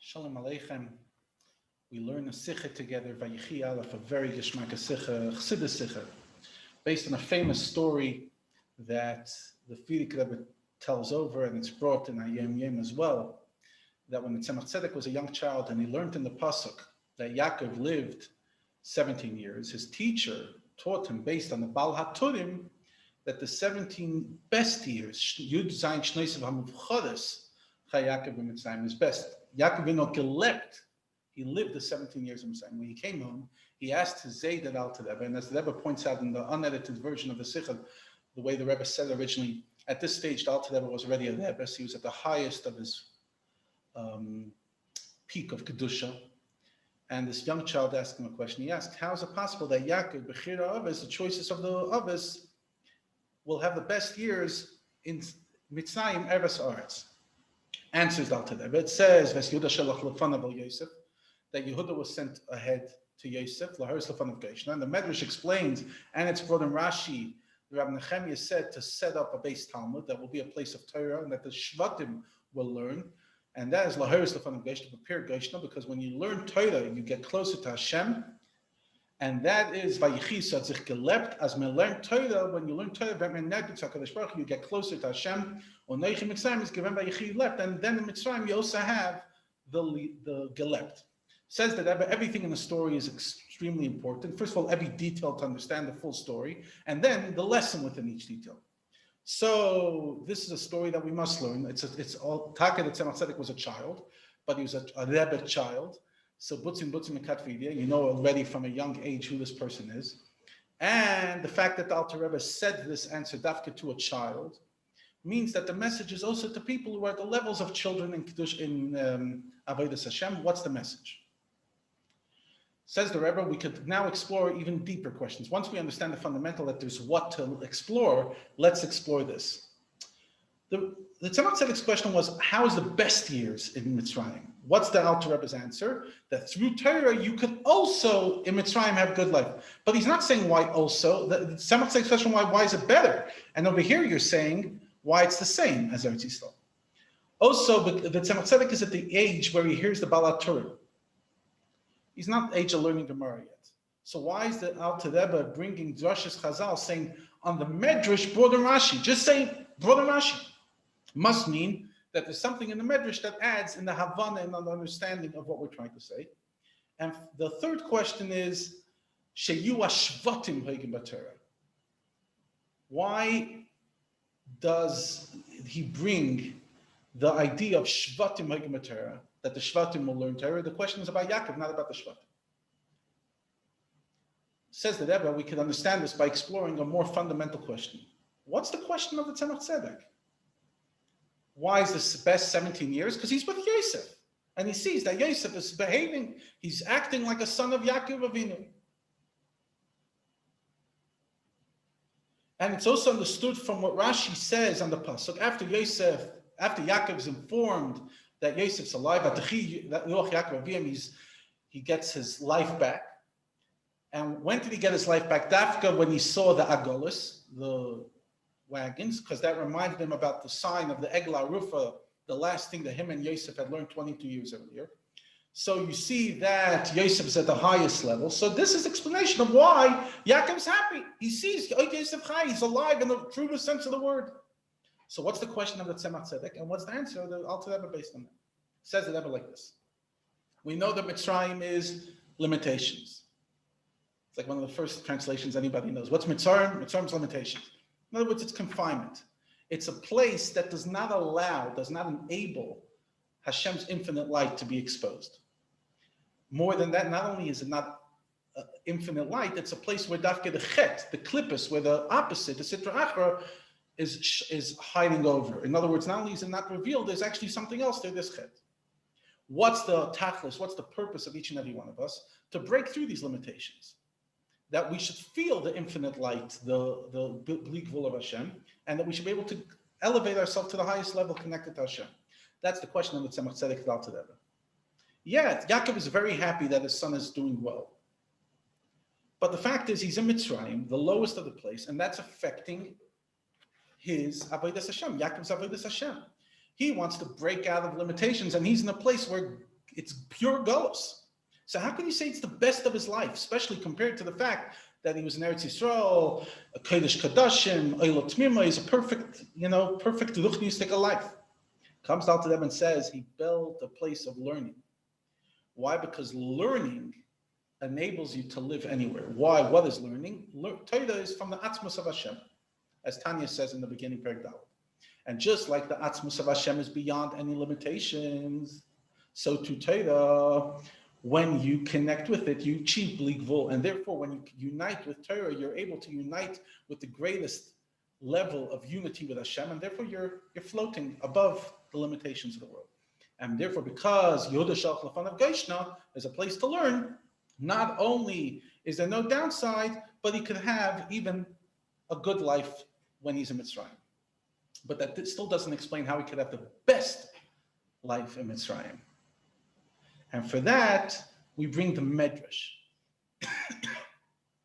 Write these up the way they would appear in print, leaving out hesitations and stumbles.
Shalom Aleichem. We learn a sikha together, Vayechi Aleph, a very Geshmak sikha, Chassidus sikha, based on a famous story that the Frierdiker Rebbe tells over, and it's brought in Hayom Yom as well, that when the Tzemach Tzedek was a young child and he learned in the Pasuk that Yaakov lived 17 years, his teacher taught him, based on the Bal HaTurim, that the 17 best years, Yud Zayin Shnoisav HaMuvchodes, Yaakov in Mitzrayim is best. Yaakov Avinu gelebt. He lived the 17 years in Mitzrayim. When he came home, he asked his Zayd at Alter Rebbe, and as the Rebbe points out in the unedited version of the Sikha, the way the Rebbe said originally, at this stage, the Alter Rebbe was already a Rebbe. He was at the highest of his peak of Kedusha. And this young child asked him a question. He asked, how is it possible that Yaakov, Bechira Avos, the choices of the Avos, will have the best years in Mitzrayim, Eretz Aretz? Answers Alter Rebbe. It says, Ves Yehuda shelach lefanav al Yosef, that Yehuda was sent ahead to Yosef, laharis lefanav Geishna. And the Medrash explains, and it's brought in Rashi, the Rabbi Nehemiah said to set up a base Talmud that will be a place of Torah and that the Shvatim will learn. And that is laharis lefanav Geishna, prepare Geishna, because when you learn Torah, you get closer to Hashem. And that is Vayechi, so sich gelebt, as men learn Torah, when you learn Torah, you get closer to Hashem. Or Neichi Mitzrayim is given Vayechi left, and then in Mitzrayim you also have the gelebt. Says that everything in the story is extremely important. First of all, every detail to understand the full story, and then the lesson within each detail. So this is a story that we must learn. It's all Taka that Tzemach Tzedek was a child, but he was a Rebbe child. So butzim and katvidia, you know already from a young age who this person is. And the fact that the Alter Rebbe said this answer dafka to a child means that the message is also to people who are at the levels of children in Kiddush, in Avodas Hashem. What's the message? Says the Rebbe, we could now explore even deeper questions. Once we understand the fundamental that there's what to explore, let's explore this. The Tzemach Tzedek's question was, how is the best years in Mitzrayim? What's the Alter Rebbe's answer? That through Torah, you could also, in Mitzrayim, have good life. But he's not saying why also. The Tzemach Tzedek's question, why is it better? And over here, you're saying why it's the same as Eretz Yisrael. Also, but the Tzemach Tzedek is at the age where he hears the Bal HaTurim. He's not age of learning Gemara yet. So why is the Alter Rebbe bringing Drashas Chazal saying on the Medrash, Broder Rashi? Just saying Broder Rashi. Must mean that there's something in the Medrash that adds in the Havana and the understanding of what we're trying to say. And the third question is, Sheyu Ashvatim Hoigim B'Torah. Why does he bring the idea of Shvatim Hoigim B'Torah, that the Shvatim will learn Torah? The question is about Yaakov, not about the Shvatim. Says the Rebbe, we can understand this by exploring a more fundamental question. What's the question of the Tzemach Tzedek? Why is this best 17 years? Because he's with Yosef. And he sees that Yosef is behaving, he's acting like a son of Yaakov Avinu. And it's also understood from what Rashi says on the Pasuk, after Yaakov is informed that Yosef's alive, he gets his life back. And when did he get his life back? Dafka, when he saw the Agolis, the wagons, because that reminded him about the sign of the Eglah Rufa, the last thing that him and Yosef had learned 22 years earlier. So you see that Yosef is at the highest level. So this is explanation of why Yaakov's happy. He sees Yosef Chai, he's alive in the truest sense of the word. So what's the question of the Tzemach Tzedek, and what's the answer of the Alter Rebbe based on that? Says the Rebbe like this. We know that Mitzrayim is limitations. It's like one of the first translations anybody knows. What's Mitzrayim? Mitzrayim's limitations. In other words, it's confinement. It's a place that does not enable Hashem's infinite light to be exposed. More than that, not only is it not infinite light, it's a place where dafke the chet, the klippus, where the opposite, the sitra achra, is hiding over. In other words, not only is it not revealed, there's actually something else there, this chet. What's the tachlis, what's the purpose of each and every one of us? To break through these limitations. That we should feel the infinite light, the bleak will of Hashem, and that we should be able to elevate ourselves to the highest level connected to Hashem. That's the question of the Tzemach Tzedek Alter Rebbe. Yeah, Yaakov is very happy that his son is doing well. But the fact is, he's in Mitzrayim, the lowest of the place, and that's affecting his Avodas Hashem, Yaakov's Avodas Hashem. He wants to break out of limitations, and he's in a place where it's pure galus. So how can you say it's the best of his life, especially compared to the fact that he was in Eretz Yisrael, a Kodesh Kadashim, Eilot Tmima, is a perfect ruchnistic life. Comes out to them and says he built a place of learning. Why? Because learning enables you to live anywhere. Why? What is learning? Torah is from the Atzmos of Hashem, as Tanya says in the beginning, Perek Dalet. And just like the Atzmos of Hashem is beyond any limitations, so too Torah, when you connect with it, you achieve bli gvul. And therefore, when you unite with Torah, you're able to unite with the greatest level of unity with Hashem, and therefore you're floating above the limitations of the world. And therefore, because Yoda Shalch Lefanav Geishna is a place to learn, not only is there no downside, but he could have even a good life when he's in Mitzrayim. But that still doesn't explain how he could have the best life in Mitzrayim. And for that, we bring the Medrash.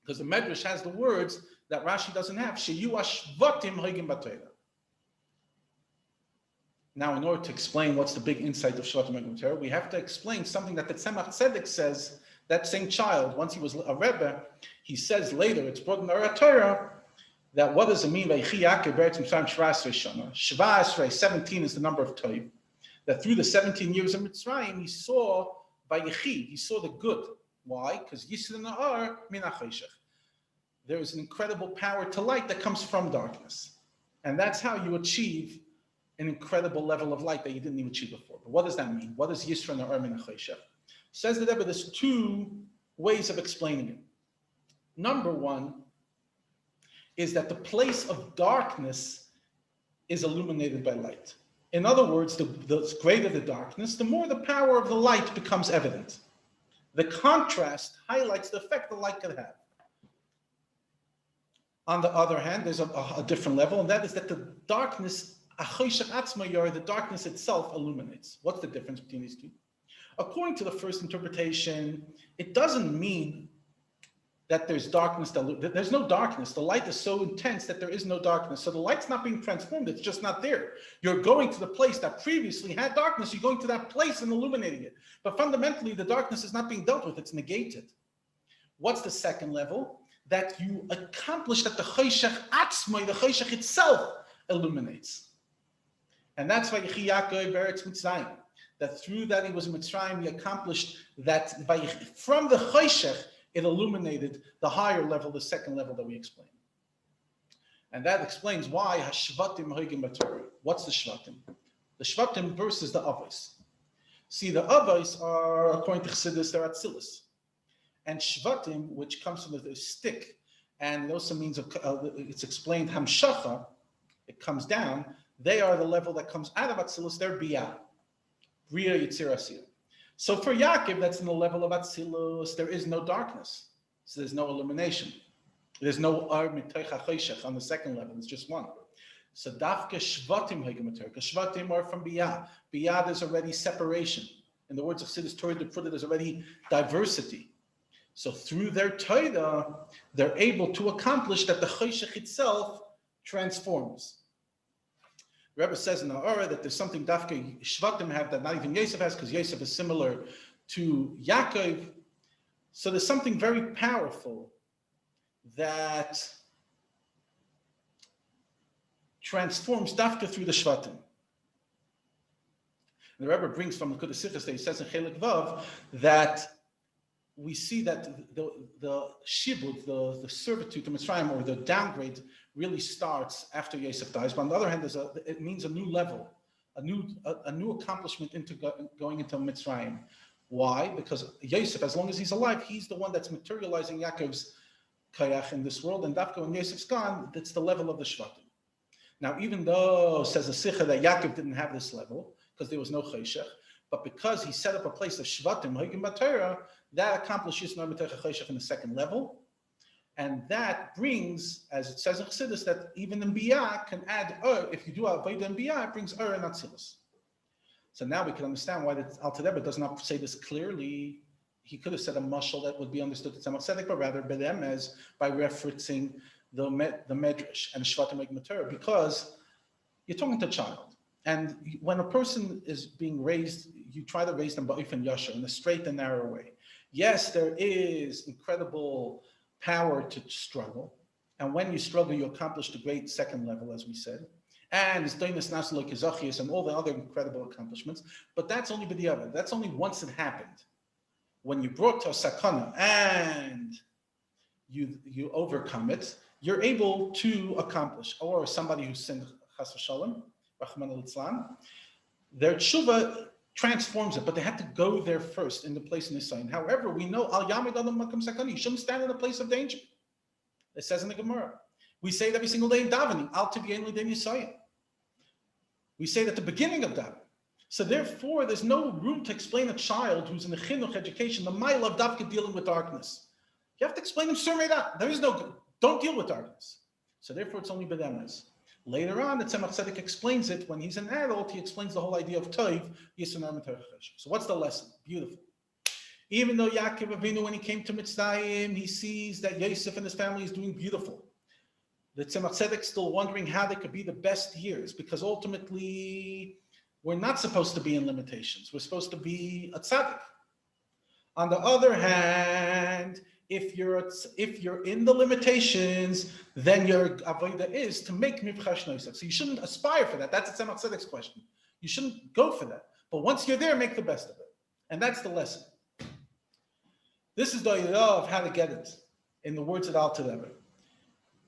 Because the Medrash has the words that Rashi doesn't have. Sheyu ashvatim hoigim b'Torah. Now, in order to explain what's the big insight of Shvatim hoigim b'Torah, we have to explain something that the Tzemach Tzedek says. That same child, once he was a Rebbe, he says later, it's brought in the Torah, that what does it mean? Vayechi Yaakov b'Eretz Mitzrayim shva'asrei shana. Shva'asrei, 17 is the number of Toiv. That through the 17 years of Mitzrayim, he saw Vayechi, he saw the good. Why? Because Yisra na'ar min ha'choshech. There is an incredible power to light that comes from darkness. And that's how you achieve an incredible level of light that you didn't even achieve before. But what does that mean? What is Yisra na'ar min ha'choshech? Says the Rebbe, there's two ways of explaining it. Number one is that the place of darkness is illuminated by light. In other words, the greater the darkness, the more the power of the light becomes evident. The contrast highlights the effect the light could have. On the other hand, there's a different level, and that is that the darkness, the darkness itself illuminates. What's the difference between these two? According to the first interpretation, it doesn't mean that there's darkness, there's no darkness. The light is so intense that there is no darkness. So the light's not being transformed, it's just not there. You're going to the place that previously had darkness, you're going to that place and illuminating it. But fundamentally, the darkness is not being dealt with, it's negated. What's the second level? That you accomplish that the Choshech Atzmai, the Choshech itself, illuminates. And that's why Vayechi Yaakov b'Eretz Mitzrayim. That through that he was in Mitzrayim, he accomplished that from the Choshech, it illuminated the higher level, the second level that we explained. And that explains why Hashvatim hoigim b'Torah. What's the Shvatim? The Shvatim versus the Avos. See, the Avos are, according to Chassidus, they're Atzilus. And Shvatim, which comes from the stick, and it also means, it's explained, Hamshacha, it comes down, they are the level that comes out of Atzilus, they're Biyah. Bria Yitzir Asiyah. So for Yaakov, that's in the level of Atzilus, there is no darkness. So there's no illumination. There's no Ar Mitoich HaChoshech on the second level, it's just one. So Dafka Shvatim Hoigim b'Torah. Shvatim are from Biyah. Biyah, there's already separation. In the words of Chassidus Torah, there's already diversity. So through their Torah, they're able to accomplish that the Choshech itself transforms. The Rebbe says in the Aura that there's something Dafka Shvatim have that not even Yosef has, because Yosef is similar to Yaakov. So there's something very powerful that transforms Dafka through the Shvatim. And the Rebbe brings from the Kodesh Sichos that he says in Chelik Vav that we see that the shibud, the servitude to Mitzrayim, or the downgrade, really starts after Yosef dies. But on the other hand, it means a new level, a new accomplishment into going into Mitzrayim. Why? Because Yosef, as long as he's alive, he's the one that's materializing Yaakov's kayach in this world. And Dafka, when Yosef's gone, that's the level of the Shvatim. Now, even though, says the Sikha, that Yaakov didn't have this level, because there was no Choshech, but because he set up a place of Shvatim, Hoigim b'Torah, that accomplishes Nar Mitoich HaChoshech in the second level. And that brings, as it says in Chassidus, that even in Biyah can add if you do Avodah in Biyah, it brings and Atzilus. So now we can understand why the Alter Rebbe does not say this clearly. He could have said a mashal that would be understood to Tzemach Tzedek, but rather B'Remez by referencing the Medrash and Shvatim Hoigim b'Torah, because you're talking to a child. And when a person is being raised, you try to raise them ba'ifan yashar, in a straight and narrow way. Yes, there is incredible power to struggle. And when you struggle, you accomplish the great second level, as we said. And and all the other incredible accomplishments. But that's only b'diavad. That's only once it happened. When you brought to a sakana and you overcome it, you're able to accomplish. Or somebody who sinned chas v'shalom, Rahman al-Islam, their tshuva transforms it, but they had to go there first in the place in the sign. However, we know al yamid adam makam sakani, you shouldn't stand in a place of danger. It says in the Gemara. We say it every single day in davening, al tibyein l'den yisayim. We say it at the beginning of davening. So therefore, there's no room to explain a child who's in the chinuch education, the mile of davka dealing with darkness. You have to explain him surmeidah. There is no, don't deal with darkness. So therefore, it's only bedemes. Later on, the Tzemach Tzedek explains it. When he's an adult, he explains the whole idea of toiv, yisunar m'torach Hashem. So what's the lesson? Beautiful. Even though Yaakov Avinu, when he came to Mitzrayim, he sees that Yosef and his family is doing beautiful. The Tzemach Tzedek still wondering how they could be the best years, because ultimately, we're not supposed to be in limitations. We're supposed to be a tzaddik. On the other hand, if you're in the limitations, then your avodah is to make mivchash noisach. So you shouldn't aspire for that. That's the Tzemach Tzedek's question. You shouldn't go for that. But once you're there, make the best of it. And that's the lesson. This is the idea of how to get it in the words of Alter Rebbe.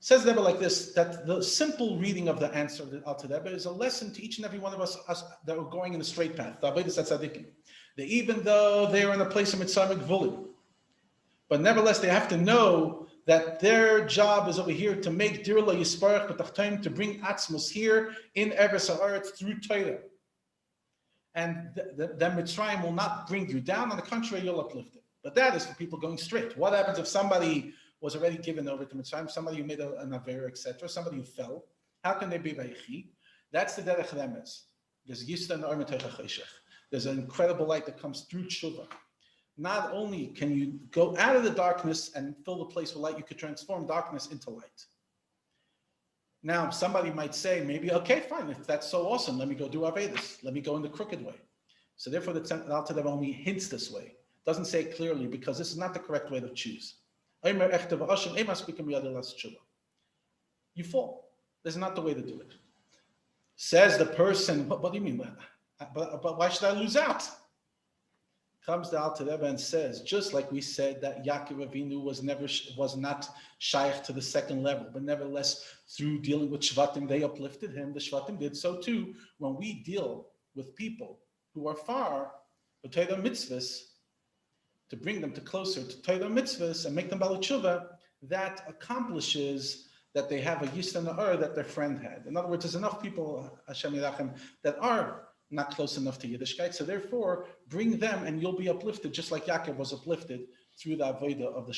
Says Rebbe like this, that the simple reading of the answer of the Alter Rebbe is a lesson to each and every one of us that are going in the straight path. The avodas tzaddikim. That even though they are in a place of mitzvah gvulim, but nevertheless, they have to know that their job is over here to make dirla yisparach b'tachtoim, to bring atzmos here in Eretz Haaretz through Torah. And the Mitzrayim will not bring you down. On the contrary, you'll uplift it. But that is for people going straight. What happens if somebody was already given over to Mitzrayim, somebody who made an aver, etc., somebody who fell? How can they be Vayechi? That's the derech remes. There's yista and or m'torach Hashem. There's an incredible light that comes through tshuva. Not only can you go out of the darkness and fill the place with light, you could transform darkness into light. Now, somebody might say, maybe, okay, fine, if that's so awesome, let me go do Avedis. Let me go in the crooked way. So therefore, the Alter Rebbe only hints this way. Doesn't say it clearly, because this is not the correct way to choose. You fall. This is not the way to do it. Says the person, what do you mean? But why should I lose out? Comes the Alter Rebbe and says, just like we said that Yaakov Avinu was not shaykh to the second level, but nevertheless, through dealing with Shvatim, they uplifted him. The Shvatim did so too. When we deal with people who are far, with Torah mitzvahs, to bring them to closer to Torah mitzvahs and make them Baalei Tshuva, that accomplishes that they have a yis and a that their friend had. In other words, there's enough people, Hashem Yirachem, that are not close enough to Yiddishkeit. So therefore, bring them and you'll be uplifted, just like Yaakov was uplifted through the avodah of the